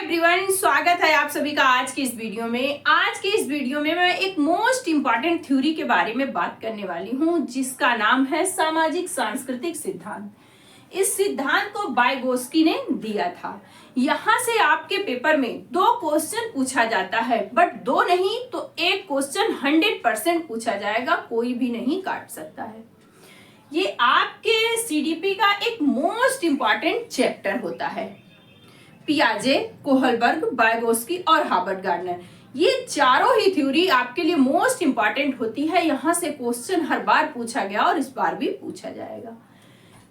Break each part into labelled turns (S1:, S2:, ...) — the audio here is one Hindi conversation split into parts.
S1: एवरीवन, स्वागत है आप सभी का आज की इस वीडियो में। आज की इस वीडियो में मैं एक मोस्ट इम्पॉर्टेंट थ्योरी के बारे में बात करने वाली हूँ जिसका नाम है सामाजिक सांस्कृतिक सिद्धांत। इस सिद्धांत को वाइगोत्स्की ने दिया था। यहाँ से आपके पेपर में 2 क्वेश्चन पूछा जाता है, बट 2 नहीं तो एक क्वेश्चन 100% पूछा जाएगा, कोई भी नहीं काट सकता है। ये आपके सीडीपी का एक मोस्ट इम्पॉर्टेंट चैप्टर होता है। पियाजे, कोहलबर्ग, वाइगोत्स्की और हार्वर्ड गार्डनर, ये चारों ही थ्योरी आपके लिए मोस्ट इंपॉर्टेंट होती है। यहाँ से क्वेश्चन हर बार पूछा गया और इस बार भी पूछा जाएगा।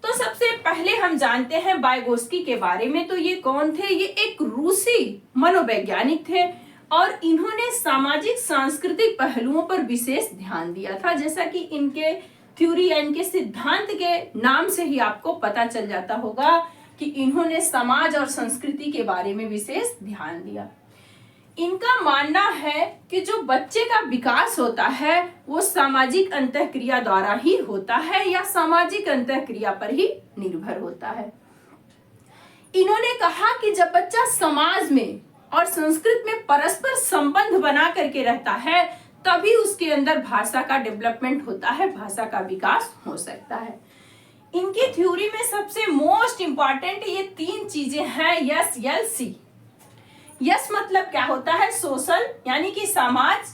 S1: तो सबसे पहले हम जानते हैं वाइगोत्स्की के बारे में। तो ये कौन थे? ये एक रूसी मनोवैज्ञानिक थे और इन्होंने सामाजिक सांस्कृतिक पहलुओं पर विशेष ध्यान दिया था। जैसा कि इनके थ्योरी या इनके सिद्धांत के नाम से ही आपको पता चल जाता होगा कि इन्होंने समाज और संस्कृति के बारे में विशेष ध्यान दिया। इनका मानना है कि जो बच्चे का विकास होता है वो सामाजिक अंतःक्रिया द्वारा ही होता है या सामाजिक अंतःक्रिया पर ही निर्भर होता है। इन्होंने कहा कि जब बच्चा समाज में और संस्कृति में परस्पर संबंध बना करके रहता है तभी उसके अंदर भाषा का डेवलपमेंट होता है, भाषा का विकास हो सकता है। इनकी थ्योरी में सबसे मोस्ट इंपॉर्टेंट ये 3 चीजें हैं, यस, यल, सी। यस मतलब क्या होता है? सोशल यानी कि समाज।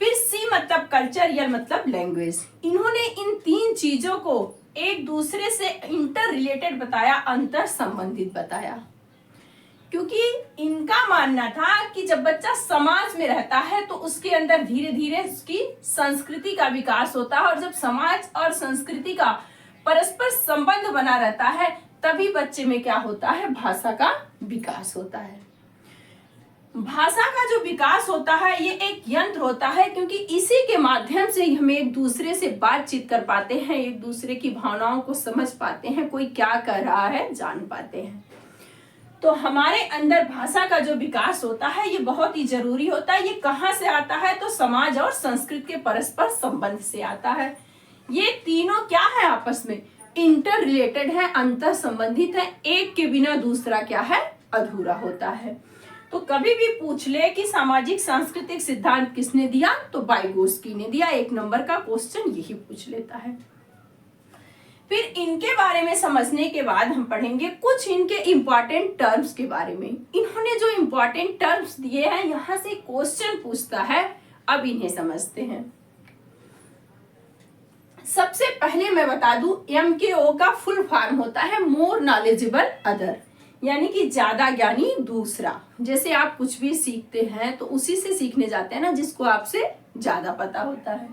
S1: फिर सी मतलब कल्चर, यल मतलब लैंग्वेज। इन्होंने इन 3 चीजों को एक दूसरे से इंटर रिलेटेड बताया, अंतर संबंधित बताया। क्योंकि इनका मानना था कि जब बच्चा समाज में रहता है तो उसके अंदर धीरे धीरे उसकी संस्कृति का विकास होता है और जब समाज और संस्कृति का परस्पर संबंध बना रहता है तभी बच्चे में क्या होता है? भाषा का विकास होता है। भाषा का जो विकास होता है ये एक यंत्र होता है, क्योंकि इसी के माध्यम से हम एक दूसरे से बातचीत कर पाते हैं, एक दूसरे की भावनाओं को समझ पाते हैं, कोई क्या कर रहा है जान पाते हैं। तो हमारे अंदर भाषा का जो विकास होता है ये बहुत ही जरूरी होता है। ये कहाँ से आता है? तो समाज और संस्कृति के परस्पर संबंध से आता है। ये तीनों क्या है? आपस में इंटर रिलेटेड है, अंतर संबंधित है। एक के बिना दूसरा क्या है? अधूरा होता है। तो कभी भी पूछ ले कि सामाजिक सांस्कृतिक सिद्धांत किसने दिया, तो वाइगोत्स्की ने दिया। 1 नंबर का क्वेश्चन यही पूछ लेता है। फिर इनके बारे में समझने के बाद हम पढ़ेंगे कुछ इनके इंपॉर्टेंट टर्म्स के बारे में। इन्होंने जो इंपॉर्टेंट टर्म्स दिए हैं यहाँ से क्वेश्चन पूछता है, अब इन्हें समझते हैं। सबसे पहले मैं बता दूं, MKO का फुल फॉर्म होता है मोर नॉलेजेबल अदर, यानी कि ज्यादा ज्ञानी दूसरा। जैसे आप कुछ भी सीखते हैं तो उसी से सीखने जाते हैं ना जिसको आपसे ज्यादा पता होता है।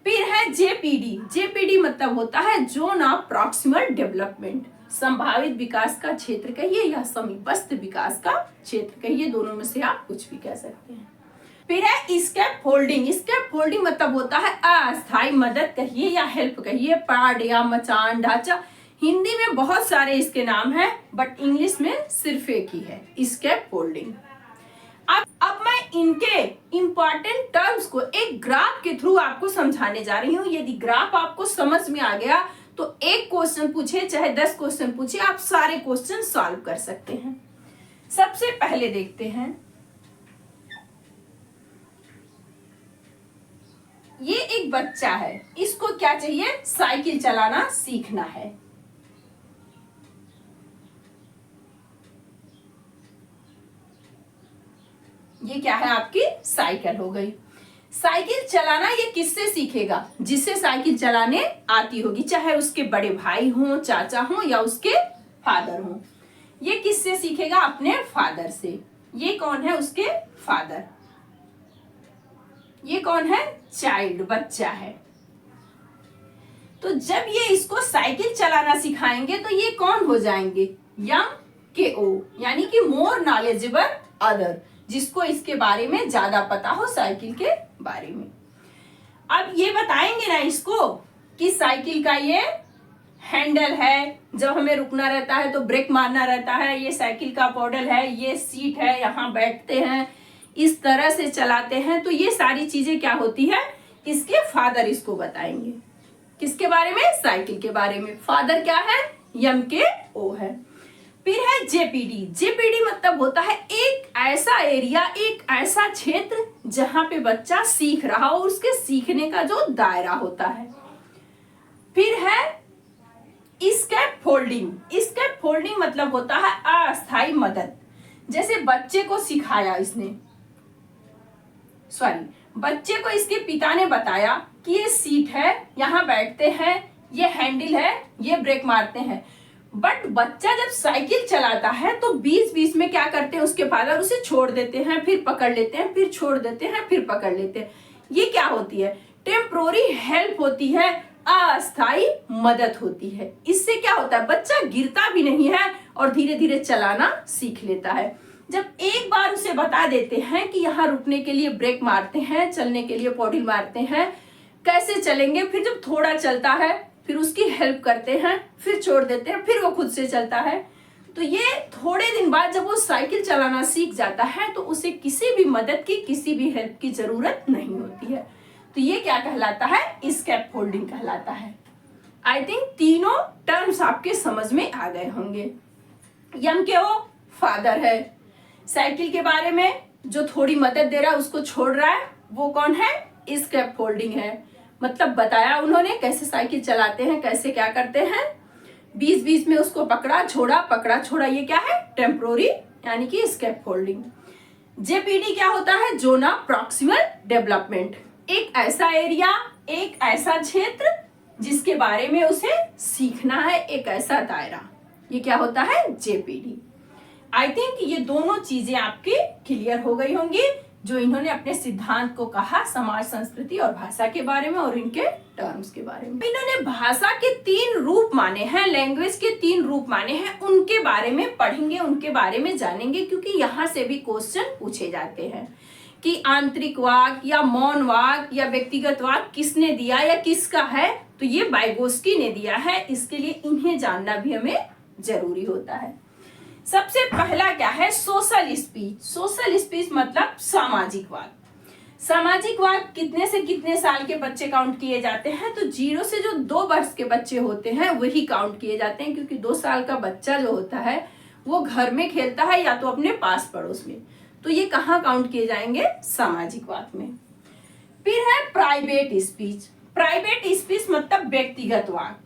S1: फिर है JPD मतलब होता है जोन ऑफ प्रॉक्सिमल डेवलपमेंट, संभावित विकास का क्षेत्र कहिए या समीपस्थ विकास का क्षेत्र कहिए, दोनों में से आप कुछ भी कह सकते हैं। फिर है स्कैफोल्डिंग मतलब होता है अस्थायी मदद कहिए या हेल्प कहिए, पार्ट या मचान, ढांचा। हिंदी में बहुत सारे इसके नाम हैं बट इंग्लिश में सिर्फ एक ही है, स्कैफोल्डिंग। अब मैं इनके इंपॉर्टेंट टर्म्स को एक ग्राफ के थ्रू आपको समझाने जा रही हूँ। यदि ग्राफ आपको समझ में आ गया तो एक क्वेश्चन पूछे चाहे 10 क्वेश्चन पूछे, आप सारे क्वेश्चन सॉल्व कर सकते हैं। सबसे पहले देखते हैं, ये एक बच्चा है, इसको क्या चाहिए? साइकिल चलाना सीखना है। ये क्या है? आपकी साइकिल हो गई। साइकिल चलाना ये किससे सीखेगा? जिससे साइकिल चलाने आती होगी, चाहे उसके बड़े भाई हों, चाचा हों या उसके फादर हों। ये किससे सीखेगा? अपने फादर से। ये कौन है? उसके फादर। ये कौन है? चाइल्ड, बच्चा है। तो जब ये इसको साइकिल चलाना सिखाएंगे तो ये कौन हो जाएंगे? MKO, यानी कि मोर नॉलेजेबल अदर, जिसको इसके बारे में ज्यादा पता हो, साइकिल के बारे में। अब ये बताएंगे ना इसको कि साइकिल का ये हैंडल है, जब हमें रुकना रहता है तो ब्रेक मारना रहता है, ये साइकिल का पैडल है, ये सीट है, यहाँ बैठते हैं, इस तरह से चलाते हैं। तो ये सारी चीजें क्या होती है? इसके फादर इसको बताएंगे। किसके बारे में? साइकिल के बारे में। फादर क्या है? MKO है। फिर है जेपीडी। जेपीडी मतलब होता है एक ऐसा एरिया, एक ऐसा क्षेत्र जहां पे बच्चा सीख रहा हो, उसके सीखने का जो दायरा होता है। फिर है स्कैप फोल्डिंग। स्कैप फोल्डिंग मतलब होता है अस्थायी मदद। जैसे बच्चे को सिखाया बच्चे को इसके पिता ने बताया कि ये सीट है, यहाँ बैठते हैं, ये हैंडल है, ये ब्रेक मारते हैं। बट बच्चा जब साइकिल चलाता है तो बीच बीच में क्या करते हैं, उसके फादर उसे छोड़ देते हैं, फिर पकड़ लेते हैं, फिर छोड़ देते हैं, फिर पकड़ लेते हैं। ये क्या होती है? टेम्पोररी हेल्प होती है, अस्थायी मदद होती है। इससे क्या होता है, बच्चा गिरता भी नहीं है और धीरे धीरे चलाना सीख लेता है। जब एक बार उसे बता देते हैं कि यहाँ रुकने के लिए ब्रेक मारते हैं, चलने के लिए पॉडिल मारते हैं, कैसे चलेंगे, फिर जब थोड़ा चलता है फिर उसकी हेल्प करते हैं, फिर छोड़ देते हैं, फिर वो खुद से चलता है। तो ये थोड़े दिन बाद जब वो साइकिल चलाना सीख जाता है तो उसे किसी भी मदद की, किसी भी हेल्प की जरूरत नहीं होती है। तो ये क्या कहलाता है? स्कैप फोल्डिंग कहलाता है। आई थिंक तीनों टर्म्स आपके समझ में आ गए होंगे। यम के ओ फादर है, साइकिल के बारे में जो थोड़ी मदद दे रहा है, उसको छोड़ रहा है, वो कौन है? स्कैप फोल्डिंग है। मतलब बताया उन्होंने कैसे साइकिल चलाते हैं, कैसे क्या करते हैं, बीच बीच में उसको पकड़ा छोड़ा, ये क्या है? टेम्पोररी यानी कि स्कैप फोल्डिंग। जेपीडी क्या होता है? Zone of proximal development. एक ऐसा एरिया, एक ऐसा क्षेत्र जिसके बारे में उसे सीखना है, एक ऐसा दायरा, ये क्या होता है? जेपीडी। आई थिंक ये दोनों चीजें आपकी क्लियर हो गई होंगी जो इन्होंने अपने सिद्धांत को कहा समाज, संस्कृति और भाषा के बारे में और इनके टर्म्स के बारे में। इन्होंने भाषा के 3 रूप माने हैं, लैंग्वेज के 3 रूप माने हैं, उनके बारे में पढ़ेंगे, उनके बारे में जानेंगे, क्योंकि यहाँ से भी क्वेश्चन पूछे जाते हैं कि आंतरिक वाक या मौन वाक या व्यक्तिगत वाक किसने दिया या किसका है? तो ये वाइगोस्की ने दिया है। इसके लिए इन्हें जानना भी हमें जरूरी होता है। सबसे पहला क्या है? Social speech. सोशल स्पीच मतलब सामाजिक वाक। सामाजिक वाक कितने से कितने साल के बच्चे काउंट किए जाते हैं? तो 0 से जो 2 वर्ष के बच्चे होते हैं वही काउंट किए जाते हैं, क्योंकि 2 साल का बच्चा जो होता है वो घर में खेलता है या तो अपने पास पड़ोस में। तो ये कहाँ काउंट किए जाएंगे? सामाजिक वाक में। फिर है प्राइवेट स्पीच। प्राइवेट स्पीच मतलब व्यक्तिगत वाक।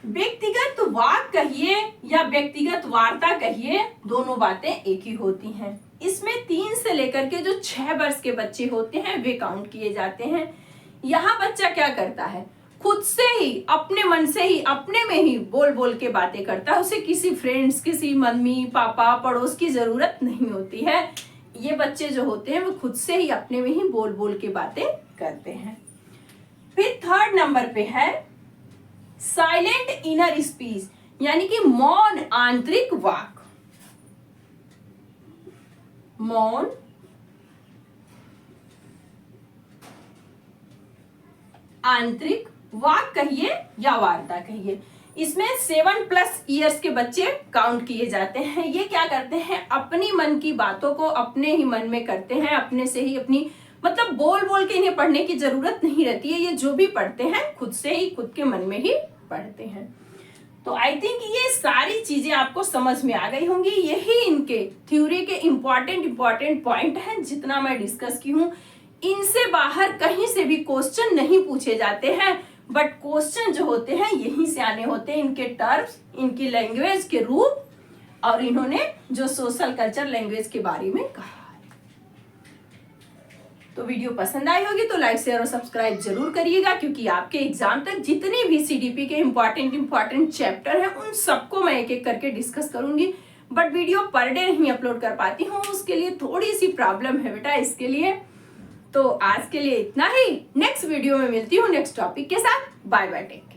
S1: व्यक्तिगत वाक कहिए या व्यक्तिगत वार्ता कहिए, दोनों बातें एक ही होती हैं। इसमें 3 से लेकर के जो 6 वर्ष के बच्चे होते हैं वे काउंट किए जाते हैं। यहाँ बच्चा क्या करता है? खुद से ही, अपने मन से ही, अपने में ही बोल बोल के बातें करता है। उसे किसी फ्रेंड्स, किसी मम्मी पापा पड़ोस की जरूरत नहीं होती है। ये बच्चे जो होते हैं वो खुद से ही, अपने में ही बोल बोल के बातें करते हैं। फिर 3rd नंबर पे है साइलेंट इनर स्पीच, यानी कि मौन आंतरिक वाक। मौन आंतरिक वाक कहिए या वार्ता कहिए। इसमें 7+ ईयर्स के बच्चे काउंट किए जाते हैं। ये क्या करते हैं? अपनी मन की बातों को अपने ही मन में करते हैं, अपने से ही, अपनी मतलब बोल बोल के इन्हें पढ़ने की जरूरत नहीं रहती है। ये जो भी पढ़ते हैं खुद से ही, खुद के मन में ही पढ़ते हैं। तो आई थिंक ये सारी चीजें आपको समझ में आ गई होंगी। यही इनके थ्योरी के इम्पोर्टेंट पॉइंट हैं जितना मैं डिस्कस की हूँ। इनसे बाहर कहीं से भी क्वेश्चन नहीं पूछे जाते हैं, बट क्वेश्चन जो होते हैं यहीं से आने होते हैं। इनके टर्म्स, इनकी लैंग्वेज के रूप और इन्होंने जो सोशल कल्चर लैंग्वेज के बारे में कहा। तो वीडियो पसंद आई होगी तो लाइक शेयर और सब्सक्राइब जरूर करिएगा, क्योंकि आपके एग्जाम तक जितने भी सीडीपी के इम्पोर्टेंट चैप्टर हैं उन सबको मैं एक एक करके डिस्कस करूंगी। बट वीडियो पर डे नहीं अपलोड कर पाती हूँ, उसके लिए थोड़ी सी प्रॉब्लम है बेटा, इसके लिए। तो आज के लिए इतना ही। नेक्स्ट वीडियो में मिलती हूँ नेक्स्ट टॉपिक के साथ। Bye bye, take care.